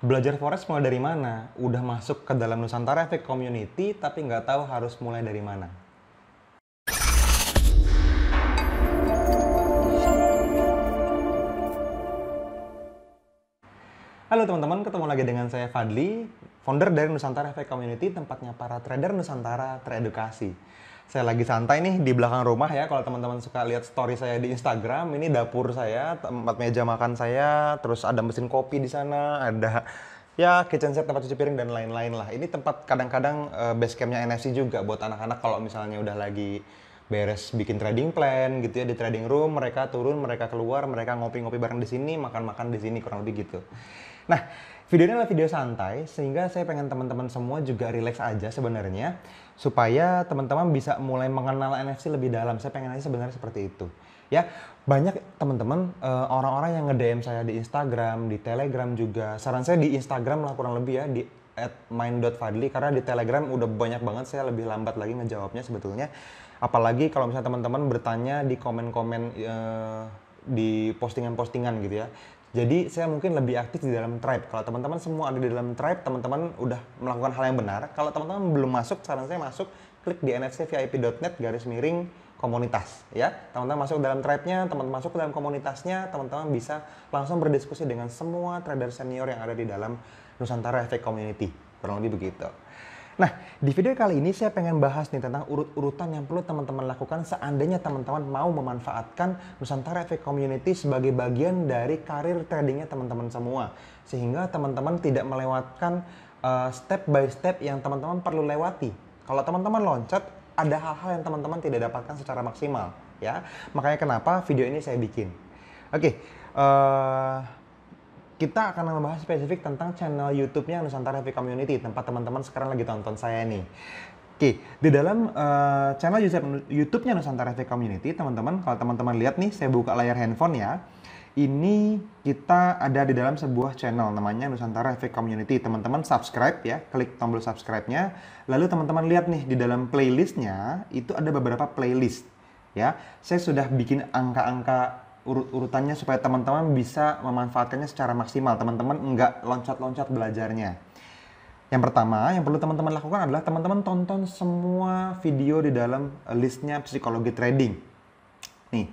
Belajar forex mulai dari mana? Udah masuk ke dalam Nusantara Efek Community, tapi nggak tahu harus mulai dari mana. Halo teman-teman, ketemu lagi dengan saya Fadli, founder dari Nusantara Efek Community, tempatnya para trader Nusantara teredukasi. Saya lagi santai nih di belakang rumah ya, kalau teman-teman suka lihat story saya di Instagram, ini dapur saya, tempat meja makan saya, terus ada mesin kopi di sana, ada ya kitchen set, tempat cuci piring dan lain-lain lah. Ini tempat kadang-kadang base campnya NFC juga buat anak-anak kalau misalnya udah lagi beres bikin trading plan gitu ya di trading room, mereka turun, mereka keluar, mereka ngopi-ngopi bareng di sini, makan-makan di sini, kurang lebih gitu. Nah, video ini adalah video santai sehingga saya pengen teman-teman semua juga relax aja sebenarnya supaya teman-teman bisa mulai mengenal NFC lebih dalam. Saya pengen aja sebenarnya seperti itu. Ya, banyak teman-teman orang-orang yang nge-DM saya di Instagram, di Telegram juga. Saran saya di Instagram lah kurang lebih ya di @mind.fadli karena di Telegram udah banyak banget, saya lebih lambat lagi ngejawabnya sebetulnya. Apalagi kalau misalnya teman-teman bertanya di komen-komen di postingan-postingan gitu ya. Jadi saya mungkin lebih aktif di dalam tribe. Kalau teman-teman semua ada di dalam tribe, teman-teman udah melakukan hal yang benar. Kalau teman-teman belum masuk, saran saya masuk, klik di nfcvip.net/komunitas ya. Teman-teman masuk dalam tribe-nya, teman-teman masuk ke dalam komunitasnya, teman-teman bisa langsung berdiskusi dengan semua trader senior yang ada di dalam Nusantara Efek Community. Kurang lebih begitu. Nah, di video kali ini saya pengen bahas nih tentang urut-urutan yang perlu teman-teman lakukan seandainya teman-teman mau memanfaatkan Nusantara Efek Community sebagai bagian dari karir tradingnya teman-teman semua. Sehingga teman-teman tidak melewatkan step by step yang teman-teman perlu lewati. Kalau teman-teman loncat, ada hal-hal yang teman-teman tidak dapatkan secara maksimal. Ya, makanya kenapa video ini saya bikin. Oke, kita akan membahas spesifik tentang channel YouTube-nya Nusantara Efek Community, tempat teman-teman sekarang lagi tonton saya nih. Oke, di dalam channel YouTube-nya Nusantara Efek Community, teman-teman, kalau teman-teman lihat nih, saya buka layar handphone ya. Ini kita ada di dalam sebuah channel namanya Nusantara Efek Community. Teman-teman subscribe ya, klik tombol subscribe-nya. Lalu teman-teman lihat nih di dalam playlist-nya itu ada beberapa playlist ya. Saya sudah bikin angka-angka urutannya supaya teman-teman bisa memanfaatkannya secara maksimal. Teman-teman enggak loncat-loncat belajarnya. Yang pertama, yang perlu teman-teman lakukan adalah teman-teman tonton semua video di dalam listnya psikologi trading. Nih,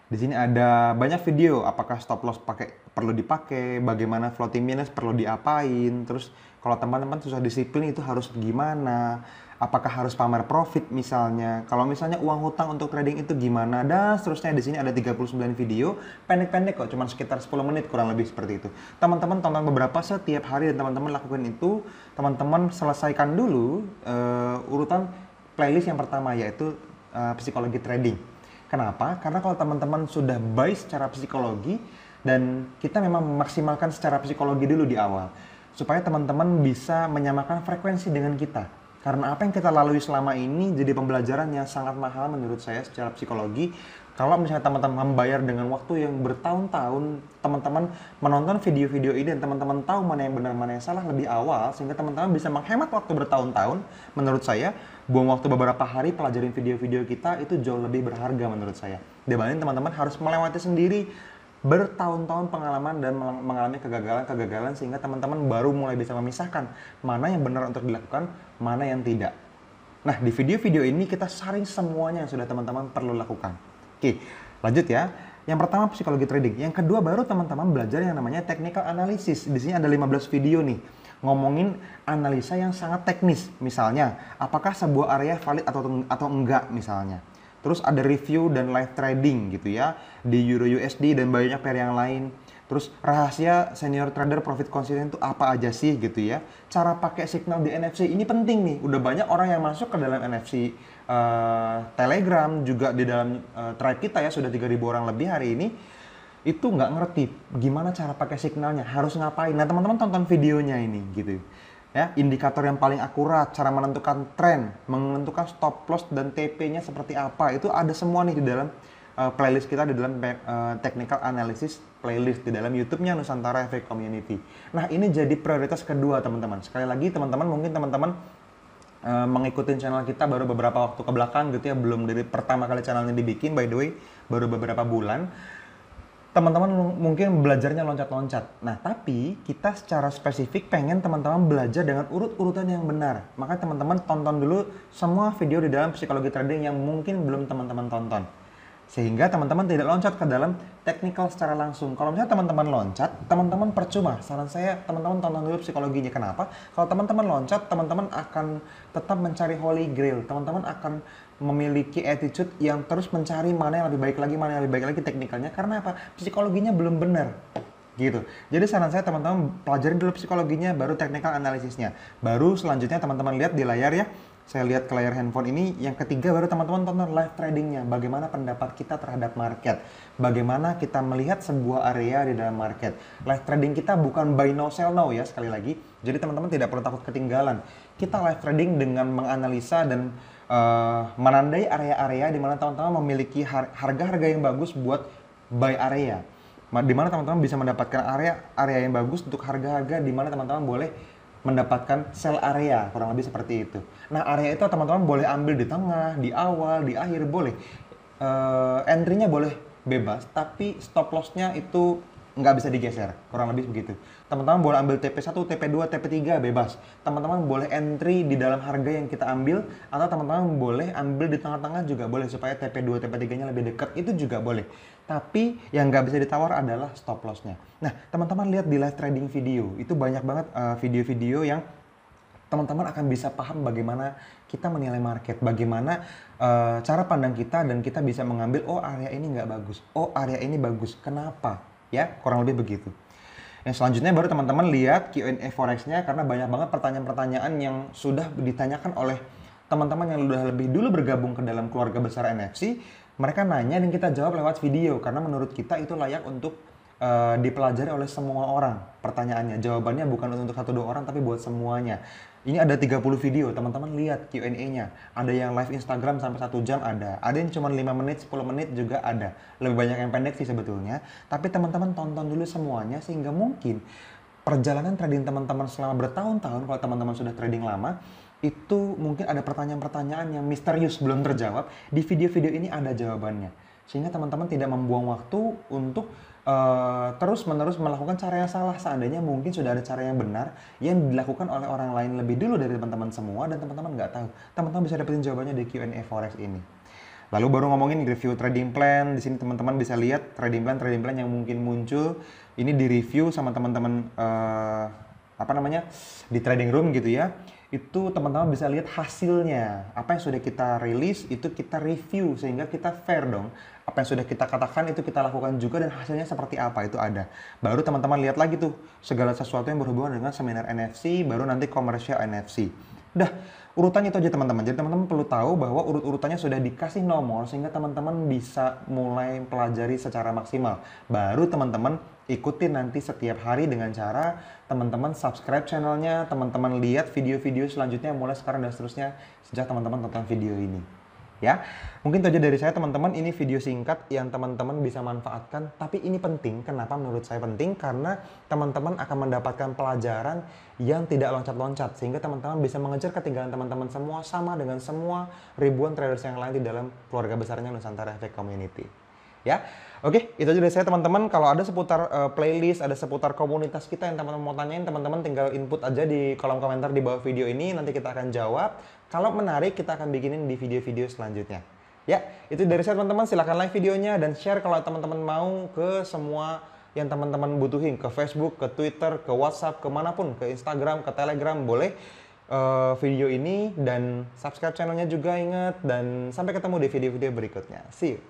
di sini ada banyak video. Apakah stop loss perlu dipakai, bagaimana floating minus perlu diapain, terus kalau teman-teman susah disiplin itu harus gimana, apakah harus pamer profit misalnya, kalau misalnya uang hutang untuk trading itu gimana, dan seterusnya. Di sini ada 39 video, pendek-pendek kok, cuma sekitar 10 menit kurang lebih seperti itu. Teman-teman tonton beberapa setiap hari dan teman-teman lakukan itu. Teman-teman selesaikan dulu urutan playlist yang pertama yaitu psikologi trading. Kenapa? Karena kalau teman-teman sudah buy secara psikologi dan kita memang memaksimalkan secara psikologi dulu di awal supaya teman-teman bisa menyamakan frekuensi dengan kita. Karena apa yang kita lalui selama ini jadi pembelajaran yang sangat mahal menurut saya secara psikologi. Kalau misalnya teman-teman membayar dengan waktu yang bertahun-tahun, teman-teman menonton video-video ini dan teman-teman tahu mana yang benar, mana yang salah lebih awal, sehingga teman-teman bisa menghemat waktu bertahun-tahun. Menurut saya, buang waktu beberapa hari pelajarin video-video kita itu jauh lebih berharga menurut saya. Dibanding teman-teman harus melewati sendiri bertahun-tahun pengalaman dan mengalami kegagalan-kegagalan sehingga teman-teman baru mulai bisa memisahkan mana yang benar untuk dilakukan, mana yang tidak. Nah, di video-video ini kita saring semuanya yang sudah teman-teman perlu lakukan. Oke, lanjut ya. Yang pertama psikologi trading. Yang kedua baru teman-teman belajar yang namanya technical analysis. Di sini ada 15 video nih ngomongin analisa yang sangat teknis. Misalnya, apakah sebuah area valid atau enggak misalnya. Terus ada review dan live trading gitu ya di Euro USD dan banyak pair yang lain. Terus rahasia senior trader profit consistent itu apa aja sih gitu ya. Cara pakai signal di NFC ini penting nih. Udah banyak orang yang masuk ke dalam NFC Telegram juga di dalam tribe kita ya, sudah 3.000 orang lebih hari ini. Itu nggak ngerti gimana cara pakai signalnya, harus ngapain. Nah teman-teman tonton videonya ini gitu. Ya, indikator yang paling akurat, cara menentukan tren, menentukan stop loss dan TP-nya seperti apa, itu ada semua nih di dalam playlist kita, di dalam technical analysis playlist di dalam YouTube-nya Nusantara Efek Community. Nah, ini jadi prioritas kedua teman-teman. Sekali lagi teman-teman, mungkin teman-teman mengikuti channel kita baru beberapa waktu ke belakang gitu ya, belum dari pertama kali channel ini dibikin, by the way, baru beberapa bulan. teman-teman mungkin belajarnya loncat-loncat. Nah, tapi kita secara spesifik pengen teman-teman belajar dengan urut-urutan yang benar. Maka teman-teman tonton dulu semua video di dalam psikologi trading yang mungkin belum teman-teman tonton. Sehingga teman-teman tidak loncat ke dalam technical secara langsung. Kalau misalnya teman-teman loncat, teman-teman percuma. Saran saya, teman-teman tonton dulu psikologinya. Kenapa? Kalau teman-teman loncat, teman-teman akan tetap mencari holy grail. Teman-teman akan memiliki attitude yang terus mencari mana yang lebih baik lagi, mana yang lebih baik lagi teknikalnya. Karena apa? Psikologinya belum benar. Gitu. Jadi saran saya teman-teman pelajarin dulu psikologinya, baru technical analisisnya. Baru selanjutnya teman-teman lihat di layar ya. Saya lihat ke layar handphone ini, yang ketiga baru teman-teman tonton live tradingnya. Bagaimana pendapat kita terhadap market. Bagaimana kita melihat sebuah area di dalam market. Live trading kita bukan buy no sell no ya, sekali lagi. Jadi teman-teman tidak perlu takut ketinggalan. Kita live trading dengan menganalisa dan menandai area-area di mana teman-teman memiliki harga-harga yang bagus buat buy area. Di mana teman-teman bisa mendapatkan area yang bagus untuk harga-harga di mana teman-teman boleh mendapatkan sell area, kurang lebih seperti itu. Nah, area itu teman-teman boleh ambil di tengah, di awal, di akhir, boleh. Entry-nya boleh bebas, tapi stop loss-nya itu nggak bisa digeser, kurang lebih begitu. Teman-teman boleh ambil TP1, TP2, TP3, bebas. Teman-teman boleh entry di dalam harga yang kita ambil, atau teman-teman boleh ambil di tengah-tengah juga boleh, supaya TP2, TP3-nya lebih dekat, itu juga boleh. Tapi yang nggak bisa ditawar adalah stop loss-nya. Nah, teman-teman lihat di live trading video, itu banyak banget video-video yang teman-teman akan bisa paham bagaimana kita menilai market, bagaimana cara pandang kita, dan kita bisa mengambil, oh area ini nggak bagus, oh area ini bagus, kenapa? Ya, kurang lebih begitu. Yang selanjutnya baru teman-teman lihat Q&A Forex-nya, karena banyak banget pertanyaan-pertanyaan yang sudah ditanyakan oleh teman-teman yang sudah lebih dulu bergabung ke dalam keluarga besar NFC. Mereka nanya dan kita jawab lewat video, karena menurut kita itu layak untuk dipelajari oleh semua orang pertanyaannya. Jawabannya bukan untuk 1-2 orang, tapi buat semuanya. Ini ada 30 video, teman-teman lihat Q&A-nya. Ada yang live Instagram sampai 1 jam ada. Ada yang cuma 5 menit, 10 menit juga ada. Lebih banyak yang pendek sih sebetulnya. Tapi teman-teman tonton dulu semuanya, sehingga mungkin perjalanan trading teman-teman selama bertahun-tahun, kalau teman-teman sudah trading lama, itu mungkin ada pertanyaan-pertanyaan yang misterius belum terjawab. Di video-video ini ada jawabannya. Sehingga teman-teman tidak membuang waktu untuk terus-menerus melakukan cara yang salah. Seandainya mungkin sudah ada cara yang benar yang dilakukan oleh orang lain lebih dulu dari teman-teman semua, dan teman-teman nggak tahu. Teman-teman bisa dapetin jawabannya di Q&A Forex ini. Lalu baru ngomongin review trading plan. Di sini teman-teman bisa lihat trading plan yang mungkin muncul. Ini di review sama teman-teman di trading room gitu ya. Itu teman-teman bisa lihat hasilnya. Apa yang sudah kita rilis itu kita review, sehingga kita fair dong. Apa yang sudah kita katakan itu kita lakukan juga, dan hasilnya seperti apa itu ada. Baru teman-teman lihat lagi tuh segala sesuatu yang berhubungan dengan seminar NFC, baru nanti komersial NFC. Udah, urutannya itu aja teman-teman. Jadi teman-teman perlu tahu bahwa urut-urutannya sudah dikasih nomor, sehingga teman-teman bisa mulai pelajari secara maksimal. Baru teman-teman ikutin nanti setiap hari dengan cara teman-teman subscribe channelnya, teman-teman lihat video-video selanjutnya mulai sekarang dan seterusnya sejak teman-teman tonton video ini. Ya, mungkin itu aja dari saya teman-teman. Ini video singkat yang teman-teman bisa manfaatkan, tapi ini penting. Kenapa menurut saya penting? Karena teman-teman akan mendapatkan pelajaran yang tidak loncat-loncat, sehingga teman-teman bisa mengejar ketinggalan teman-teman semua, sama dengan semua ribuan traders yang lain di dalam keluarga besarnya Nusantara Efek Community. Ya, oke, itu aja dari saya teman-teman. Kalau ada seputar playlist, ada seputar komunitas kita yang teman-teman mau tanyain, teman-teman tinggal input aja di kolom komentar di bawah video ini, nanti kita akan jawab. Kalau menarik, kita akan bikinin di video-video selanjutnya. Ya, itu dari saya teman-teman. Silahkan like videonya dan share kalau teman-teman mau ke semua yang teman-teman butuhin, ke Facebook, ke Twitter, ke WhatsApp, kemanapun, ke Instagram, ke Telegram, boleh video ini, dan subscribe channelnya juga ingat, dan sampai ketemu di video-video berikutnya. See you.